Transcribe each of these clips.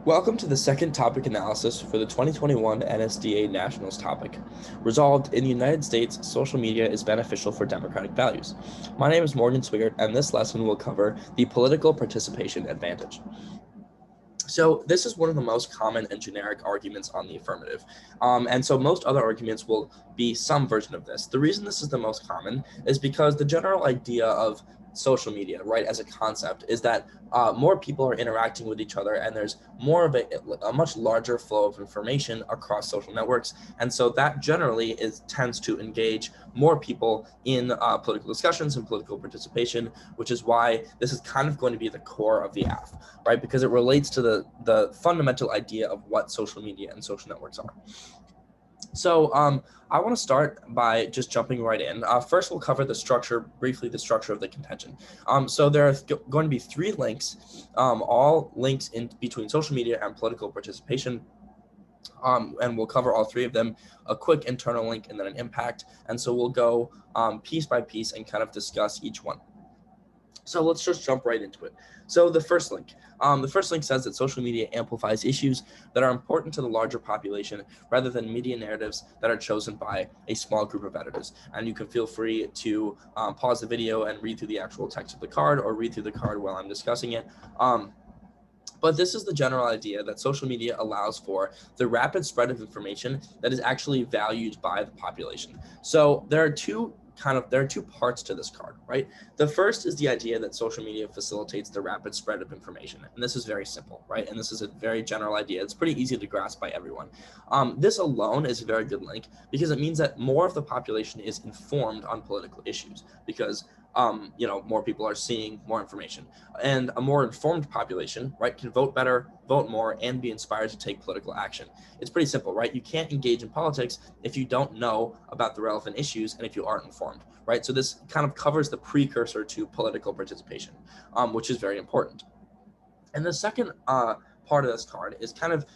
Welcome to the second topic analysis for the 2021 NSDA Nationals topic. Resolved, in the United States, social media is beneficial for democratic values. My name is Morgan Swigert, and this lesson will cover the political participation advantage. So this is one of the most common and generic arguments on the affirmative. And so most other arguments will be some version of this. The reason this is the most common is because the general idea of social media, right, as a concept is that more people are interacting with each other and there's more of a much larger flow of information across social networks. And so that generally tends to engage more people in political discussions and political participation, which is why this is kind of going to be the core of the AF, right? Because it relates to the fundamental idea of what social media and social networks are. So I want to start by just jumping right in. First, we'll cover briefly the structure of the contention. So there are going to be three links, all links in between social media and political participation. And we'll cover all three of them, a quick internal link and then an impact. And so we'll go piece by piece and kind of discuss each one. So let's just jump right into it. So the first link says that social media amplifies issues that are important to the larger population rather than media narratives that are chosen by a small group of editors. And you can feel free to pause the video and read through the actual text of the card or read through the card while I'm discussing it. But this is the general idea that social media allows for the rapid spread of information that is actually valued by the population. So there are two parts to this card, right? The first is the idea that social media facilitates the rapid spread of information. And this is very simple, right? And this is a very general idea. It's pretty easy to grasp by everyone. This alone is a very good link because it means that more of the population is informed on political issues because more people are seeing more information, and a more informed population, right, can vote better, vote more, and be inspired to take political action. It's pretty simple, right? You can't engage in politics if you don't know about the relevant issues and if you aren't informed, right? So this kind of covers the precursor to political participation, which is very important. And the second part of this card is kind of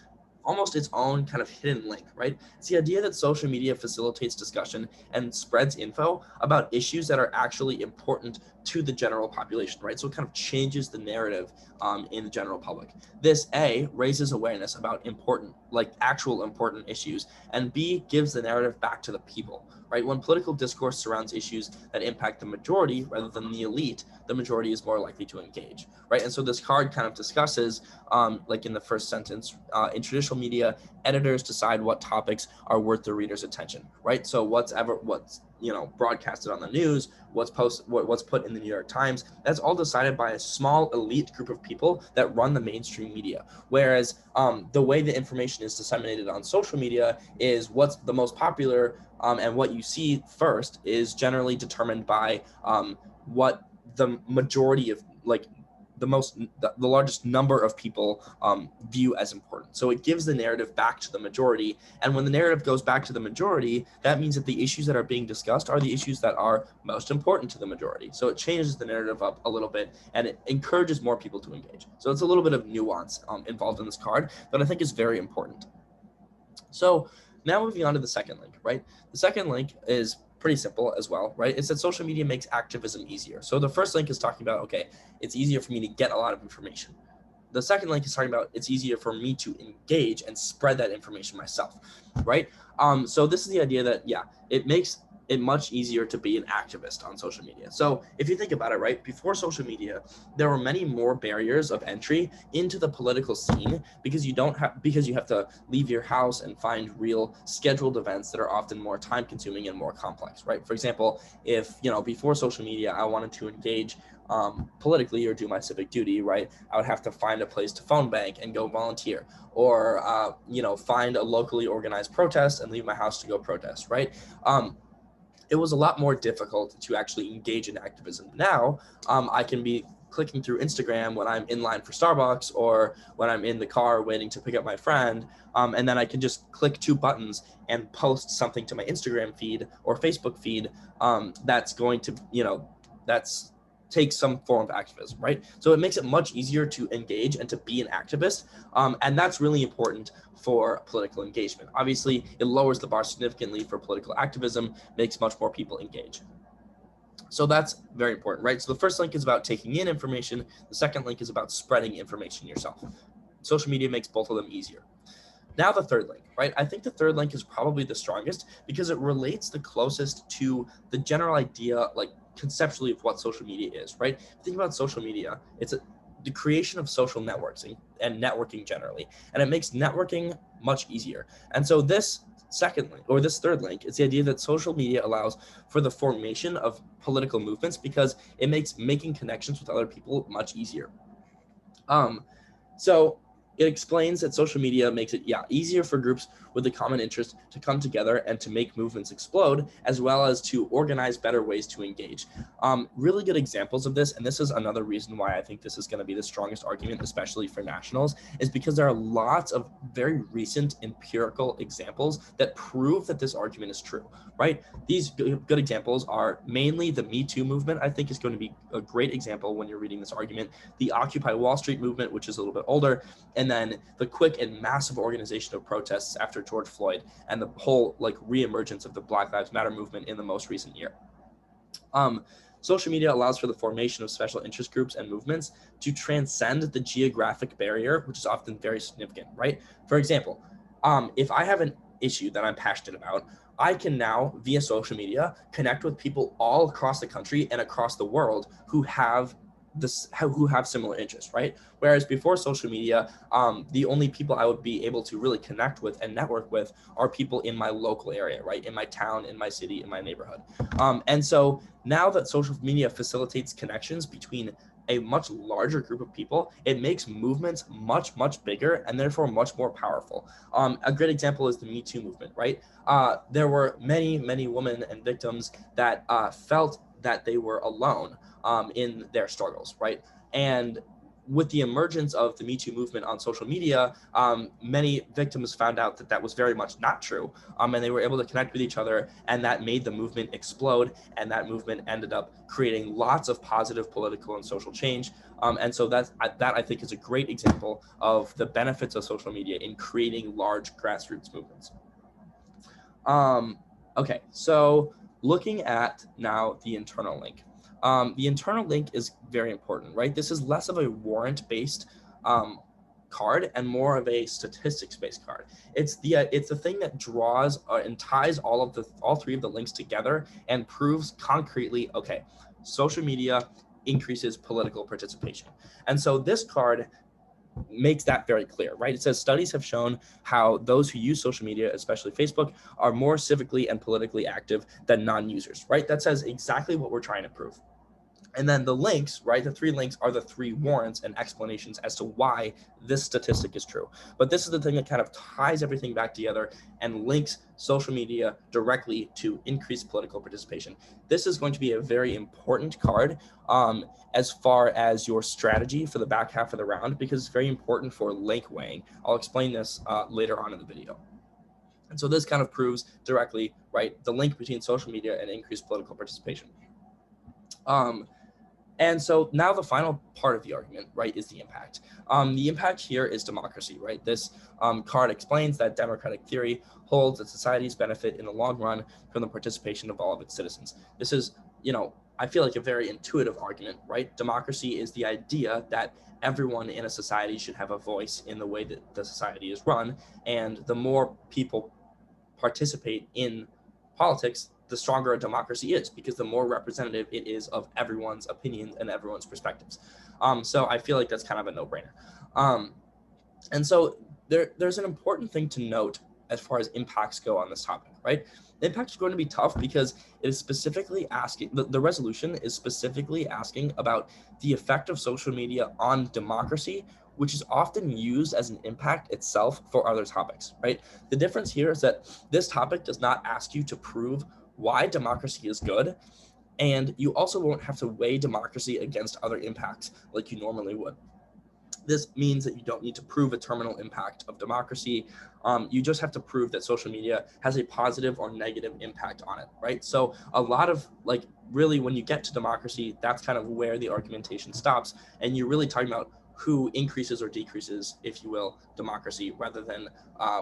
almost its own kind of hidden link, right? It's the idea that social media facilitates discussion and spreads info about issues that are actually important to the general population, right? So it kind of changes the narrative in the general public. This A, raises awareness about actual important issues, and B, gives the narrative back to the people, right? When political discourse surrounds issues that impact the majority rather than the elite, the majority is more likely to engage, right? And so this card kind of discusses, like in the first sentence, in traditional media, editors decide what topics are worth the reader's attention, right? So what's broadcasted on the news, what's put in the New York Times, that's all decided by a small elite group of people that run the mainstream media. Whereas the way the information is disseminated on social media is what's the most popular, and what you see first is generally determined by what the majority of the largest number of people view as important. So it gives the narrative back to the majority. And when the narrative goes back to the majority, that means that the issues that are being discussed are the issues that are most important to the majority. So it changes the narrative up a little bit and it encourages more people to engage. So it's a little bit of nuance involved in this card, but I think is very important. So now moving on to the second link, right? The second link is pretty simple as well, right? It's that social media makes activism easier. So the first link is talking about, okay, it's easier for me to get a lot of information. The second link is talking about it's easier for me to engage and spread that information myself, right? So this is the idea that, yeah, it makes it much easier to be an activist on social media. So if you think about it, right, before social media, there were many more barriers of entry into the political scene because you have to leave your house and find real scheduled events that are often more time consuming and more complex, right? For example, if, before social media, I wanted to engage politically or do my civic duty, right, I would have to find a place to phone bank and go volunteer, or find a locally organized protest and leave my house to go protest, right? It was a lot more difficult to actually engage in activism. Now, I can be clicking through Instagram when I'm in line for Starbucks or when I'm in the car waiting to pick up my friend, and then I can just click two buttons and post something to my Instagram feed or Facebook feed that's going to, take some form of activism, right? So it makes it much easier to engage and to be an activist, and that's really important for political engagement. Obviously, it lowers the bar significantly for political activism, makes much more people engage. So that's very important, right? So the first link is about taking in information. The second link is about spreading information yourself. social media makes both of them easier. Now the third link, right? I think the third link is probably the strongest because it relates the closest to the general idea, like conceptually, of what social media is, right? Think about social media. It's the creation of social networks and networking generally, and it makes networking much easier. And so this second link, or this third link, is the idea that social media allows for the formation of political movements because it makes making connections with other people much easier. So it explains that social media makes it easier for groups with a common interest to come together and to make movements explode, as well as to organize better ways to engage. Really good examples of this, and this is another reason why I think this is going to be the strongest argument, especially for nationals, is because there are lots of very recent empirical examples that prove that this argument is true, right? These good examples are mainly the Me Too movement. I think is going to be a great example when you're reading this argument. The Occupy Wall Street movement, which is a little bit older, and then the quick and massive organization of protests after George Floyd and the whole reemergence of the Black Lives Matter movement in the most recent year. Social media allows for the formation of special interest groups and movements to transcend the geographic barrier, which is often very significant, right? For example, if I have an issue that I'm passionate about, I can now, via social media, connect with people all across the country and across the world who have similar interests, right? Whereas before social media, the only people I would be able to really connect with and network with are people in my local area, right? In my town, in my city, in my neighborhood. And so now that social media facilitates connections between a much larger group of people, it makes movements much, much bigger and therefore much more powerful. A great example is the Me Too movement, right? There were many, many women and victims that felt that they were alone in their struggles, right? And with the emergence of the Me Too movement on social media, many victims found out that that was very much not true, and they were able to connect with each other, and that made the movement explode, and that movement ended up creating lots of positive political and social change. And so that I think is a great example of the benefits of social media in creating large grassroots movements. Okay, so looking at now the internal link. The internal link is very important, right? This is less of a warrant-based card and more of a statistics-based card. It's the thing that draws and ties all three of the links together and proves concretely, okay, social media increases political participation. And so this card makes that very clear, right? It says studies have shown how those who use social media, especially Facebook, are more civically and politically active than non-users, right? That says exactly what we're trying to prove. And then the links, right? The three links are the three warrants and explanations as to why this statistic is true. But this is the thing that kind of ties everything back together and links social media directly to increased political participation. This is going to be a very important card as far as your strategy for the back half of the round, because it's very important for link weighing. I'll explain this later on in the video. And so this kind of proves directly, right, the link between social media and increased political participation. And so now the final part of the argument, right, is the impact. The impact here is democracy, right? This card explains that democratic theory holds that societies benefit in the long run from the participation of all of its citizens. This is, I feel like a very intuitive argument, right? Democracy is the idea that everyone in a society should have a voice in the way that the society is run. And the more people participate in politics, the stronger a democracy is, because the more representative it is of everyone's opinions and everyone's perspectives. So I feel like that's kind of a no-brainer. And so there's an important thing to note as far as impacts go on this topic, right? The impact is going to be tough because it is specifically asking, the resolution is specifically asking about the effect of social media on democracy, which is often used as an impact itself for other topics, right? The difference here is that this topic does not ask you to prove why democracy is good, and you also won't have to weigh democracy against other impacts like you normally would. This means that you don't need to prove a terminal impact of democracy. You just have to prove that social media has a positive or negative impact on it, right? So a lot of really when you get to democracy, that's kind of where the argumentation stops. And you're really talking about who increases or decreases, if you will, democracy, rather than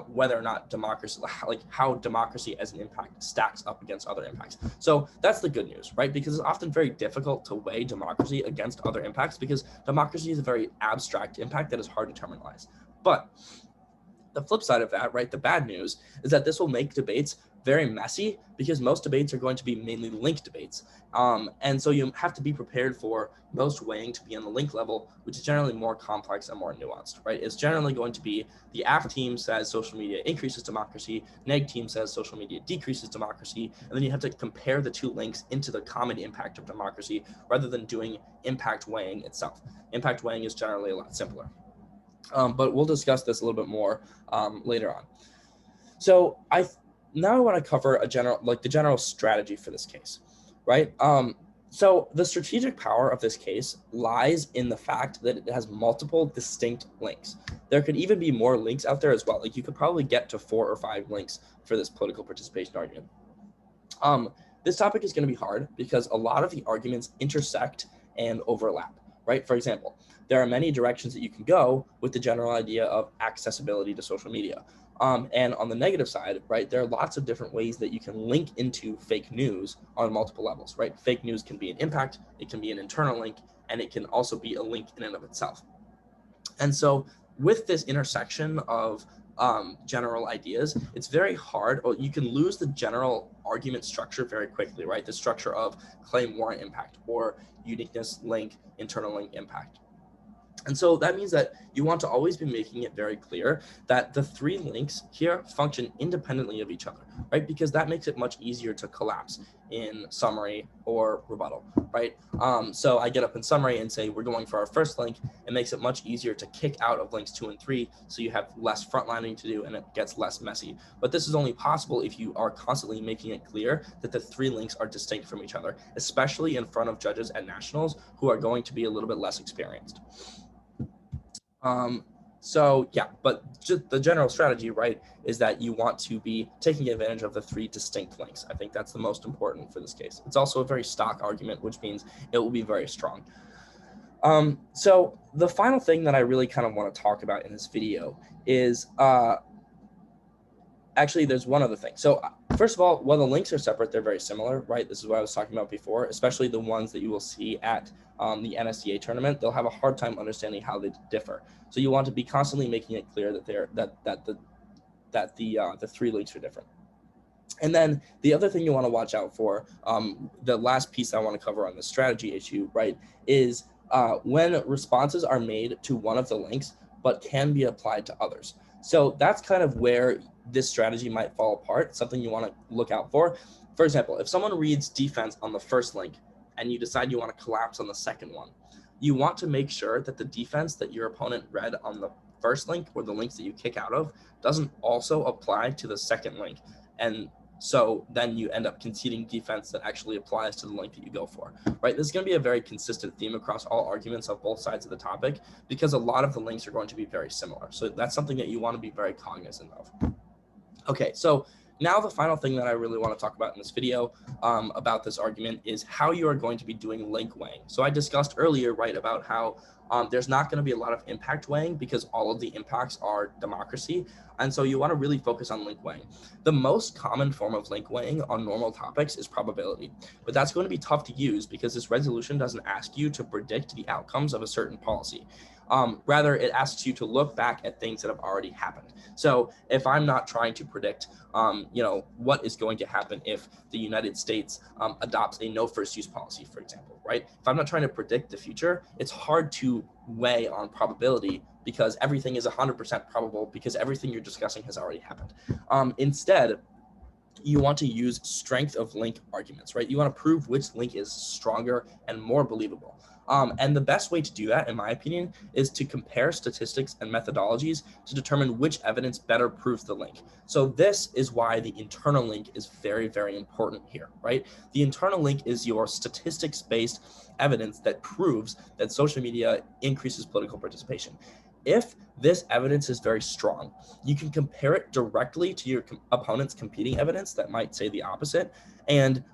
whether or not democracy, how democracy as an impact stacks up against other impacts. So that's the good news, right? Because it's often very difficult to weigh democracy against other impacts, because democracy is a very abstract impact that is hard to terminalize. But the flip side of that, right, the bad news is that this will make debates very messy because most debates are going to be mainly link debates. And so you have to be prepared for most weighing to be on the link level, which is generally more complex and more nuanced, right? It's generally going to be the AF team says social media increases democracy, neg team says social media decreases democracy, and then you have to compare the two links into the common impact of democracy rather than doing impact weighing itself. Impact weighing is generally a lot simpler. But we'll discuss this a little bit more later on. So now I want to cover the general strategy for this case, right? So the strategic power of this case lies in the fact that it has multiple distinct links. There could even be more links out there as well. Like you could probably get to 4 or 5 links for this political participation argument. This topic is going to be hard because a lot of the arguments intersect and overlap, right? For example, there are many directions that you can go with the general idea of accessibility to social media. And on the negative side, right, there are lots of different ways that you can link into fake news on multiple levels, right? Fake news can be an impact, it can be an internal link, and it can also be a link in and of itself. And so with this intersection of general ideas, it's very hard, or you can lose the general argument structure very quickly, right? The structure of claim, warrant, impact, or uniqueness, link, internal link, impact. And so that means that you want to always be making it very clear that the 3 links here function independently of each other, right? Because that makes it much easier to collapse in summary or rebuttal, right? So I get up in summary and say, we're going for our first link. It makes it much easier to kick out of links 2 and 3. So you have less frontlining to do and it gets less messy. But this is only possible if you are constantly making it clear that the 3 links are distinct from each other, especially in front of judges at nationals who are going to be a little bit less experienced. So yeah, but just the general strategy, right, is that you want to be taking advantage of the 3 distinct links. I think that's the most important for this case. It's also a very stock argument, which means it will be very strong. So the final thing that I really kind of want to talk about in this video is, actually there's one other thing. So first of all, while the links are separate, they're very similar, right? This is what I was talking about before, especially the ones that you will see at the NSDA tournament. They'll have a hard time understanding how they differ. So you want to be constantly making it clear that the 3 links are different. And then the other thing you want to watch out for, the last piece I want to cover on the strategy issue, right, is when responses are made to one of the links, but can be applied to others. So that's kind of where this strategy might fall apart, something you want to look out for. For example, if someone reads defense on the first link and you decide you want to collapse on the second one, you want to make sure that the defense that your opponent read on the first link or the links that you kick out of doesn't also apply to the second link. And so then you end up conceding defense that actually applies to the link that you go for, right? This is going to be a very consistent theme across all arguments of both sides of the topic because a lot of the links are going to be very similar. So that's something that you want to be very cognizant of. Okay, so now the final thing that I really want to talk about in this video about this argument is how you are going to be doing link weighing. So I discussed earlier, right, about how there's not going to be a lot of impact weighing because all of the impacts are democracy. And so you want to really focus on link weighing. The most common form of link weighing on normal topics is probability, but that's going to be tough to use because this resolution doesn't ask you to predict the outcomes of a certain policy. Rather, it asks you to look back at things that have already happened. So if I'm not trying to predict, what is going to happen if the United States adopts a no first use policy, for example, right? If I'm not trying to predict the future, it's hard to weigh on probability because everything is 100% probable because everything you're discussing has already happened. Instead, you want to use strength of link arguments, right? You want to prove which link is stronger and more believable. And the best way to do that, in my opinion, is to compare statistics and methodologies to determine which evidence better proves the link. So this is why the internal link is very, very important here, right? The internal link is your statistics-based evidence that proves that social media increases political participation. If this evidence is very strong, you can compare it directly to your opponent's competing evidence that might say the opposite, and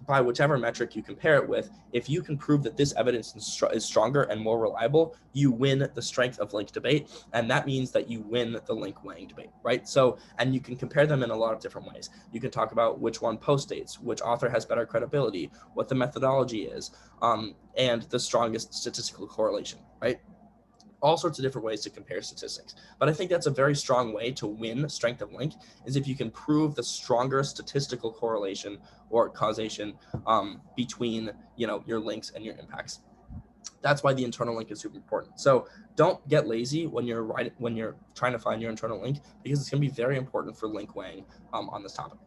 by whichever metric you compare it with, if you can prove that this evidence is stronger and more reliable, you win the strength of link debate, and that means that you win the link weighing debate, right? So, and you can compare them in a lot of different ways. You can talk about which one post-dates, which author has better credibility, what the methodology is, and the strongest statistical correlation, right? all sorts of different ways to compare statistics. But I think that's a very strong way to win strength of link, is if you can prove the stronger statistical correlation or causation between your links and your impacts. That's why the internal link is super important. So don't get lazy when you're trying to find your internal link, because it's going to be very important for link weighing on this topic.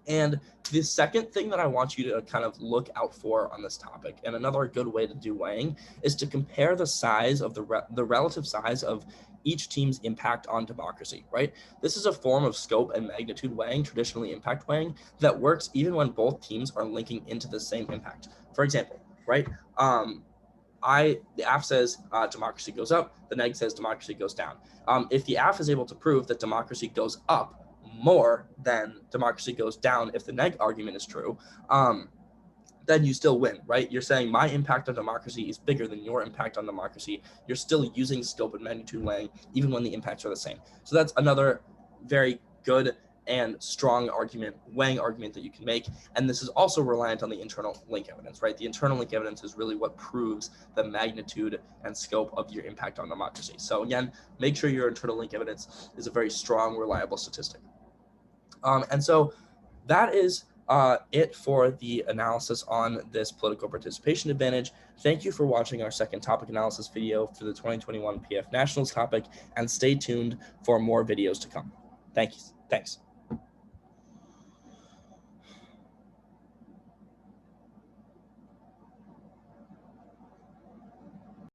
And the second thing that I want you to kind of look out for on this topic, and another good way to do weighing, is to compare the size of the relative size of each team's impact on democracy, right? This is a form of scope and magnitude weighing, traditionally impact weighing, that works even when both teams are linking into the same impact. For example, right? The AF says democracy goes up, the neg says democracy goes down. If the AF is able to prove that democracy goes up more than democracy goes down, if the neg argument is true, then you still win, right? You're saying my impact on democracy is bigger than your impact on democracy. You're still using scope and magnitude weighing, even when the impacts are the same. So that's another very good and strong weighing argument that you can make. And this is also reliant on the internal link evidence, right? The internal link evidence is really what proves the magnitude and scope of your impact on democracy. So again, make sure your internal link evidence is a very strong, reliable statistic. And so that is it for the analysis on this political participation advantage. Thank you for watching our second topic analysis video for the 2021 PF Nationals topic, and stay tuned for more videos to come. Thanks.